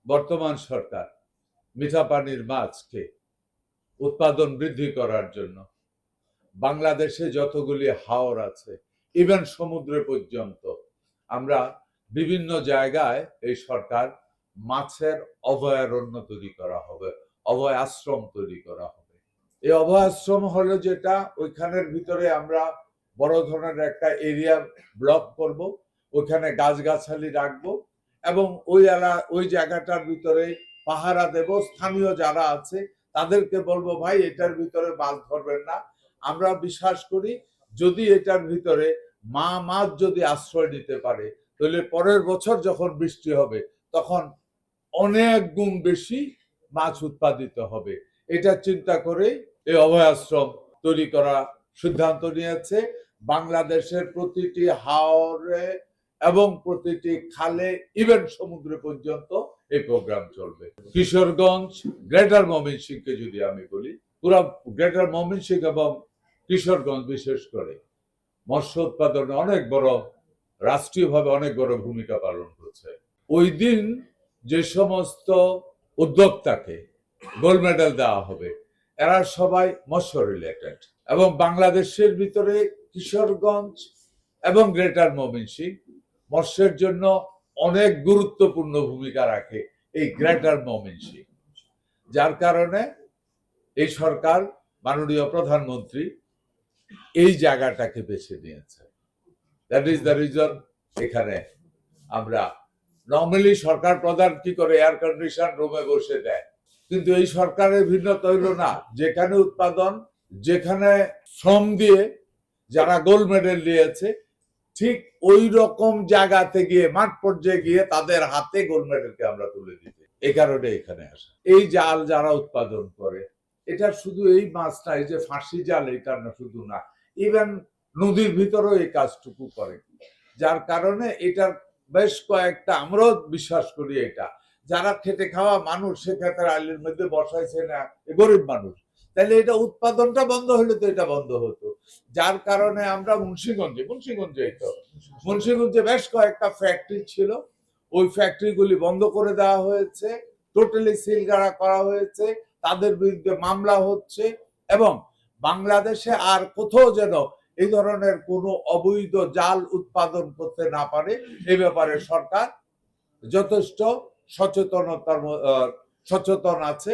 বর্তমান সরকার মিঠা পানির মাছকে উৎপাদন বৃদ্ধি করার জন্য বাংলাদেশে যতগুলি হাওর আছে, ইভেন সমুদ্রে পর্যন্ত, আমরা বিভিন্ন জায়গায় এই সরকার মাছের অভয়ারণ্য তৈরি করা হবে, অভয় আশ্রম তৈরি করা হবে। এই অভয় আশ্রম হলো যেটা, ওইখানের ভিতরে আমরা বড় ধরনের একটা এরিয়া ব্লক করব, ওইখানে গাছগাছালি রাখবো এবং ওই জায়গাটার ভিতরে পাহারা দেব। স্থানীয় যারা আছে তাদেরকে বলবো, ভাই এটার ভিতরে মাছ ধরবেন না। আমরা বিশ্বাস করি যদি এটার ভিতরে মাছ যদি আশ্রয় নিতে পারে, তাহলে পরের বছর যখন বৃষ্টি হবে তখন অনেক গুণ বেশি মাছ উৎপাদিত হবে। এটা চিন্তা করে এই অভয় আশ্রম তৈরি করা সিদ্ধান্ত নিয়েছে। বাংলাদেশের প্রতিটি হাওরে এবং প্রতিটি খালে, ইভেন সমুদ্র পর্যন্ত এই প্রোগ্রাম চলবে। কিশোরগঞ্জ, গ্রেটার ময়মনসিংহকে যদি আমি বলি, পুরো গ্রেটার ময়মনসিংহ এবং কিশোরগঞ্জ বিশেষ করে মৎস্য উৎপাদনে অনেক বড়, রাষ্ট্রীয়ভাবে অনেক বড় ভূমিকা পালন করছে। ওই দিন যে সমস্ত উদ্যোক্তাকে গোল্ড মেডেল দেওয়া হবে, এরা সবাই মৎস্য রিলেটেড এবং বাংলাদেশের ভিতরে কিশোরগঞ্জ এবং গ্রেটার ময়মনসিংহ মৎস্যের জন্য অনেক গুরুত্বপূর্ণ ভূমিকা রাখে এই গ্রেটার ময়মনসিংহ। যার কারণে এই সরকার, মাননীয় প্রধানমন্ত্রী এই জায়গাটাকে বেছে নিয়েছে। That is the reason. এখানে আমরা নর্মালি সরকার প্রধান কি করে, এয়ার কন্ডিশন রুমে বসে দেয়, কিন্তু এই সরকারের ভিন্নতা হইল না। যেখানে উৎপাদন, যেখানে শ্রম দিয়ে যারা গোল্ড মেডেল নিয়েছে, ঠিক ওই রকম জায়গাতে গিয়ে, মাঠ পর্যায়ে গিয়ে তাদের হাতে গোল্ড মেডেলকে আমরা তুলে দিতে, এই কারণে এখানে আসা। এই জাল যারা উৎপাদন করে, এটা শুধু এই মাছ না, এই যে ফাঁসি জাল, এটা না শুধু না, ইভেন নদীর ভিতরেও এই কাজটুকু করে। যার কারণে এটার বেশ কয়েকটা, আমরাও বিশ্বাস করি এটা যারা খেটে খাওয়া মানুষ, সেক্ষেত্রে আইলের মধ্যে বসাইছে না গরিব মানুষ, তাহলে এটা উৎপাদনটা বন্ধ হলে তো এটা বন্ধ হতো। যার কারণে আমরা মুন্সিগঞ্জে বেশ কয়েকটা ফ্যাক্টরি ছিল, ওই ফ্যাক্টরিগুলি বন্ধ করে দেওয়া হয়েছে, টোটালি সিলগাড়া করা হয়েছে, তাদের বিরুদ্ধে মামলা হচ্ছে এবং বাংলাদেশে আর কোথাও যেন এই ধরনের কোনো অবৈধ জাল উৎপাদন করতে না পারে, এই ব্যাপারে সরকার যথেষ্ট সচেতন আছে।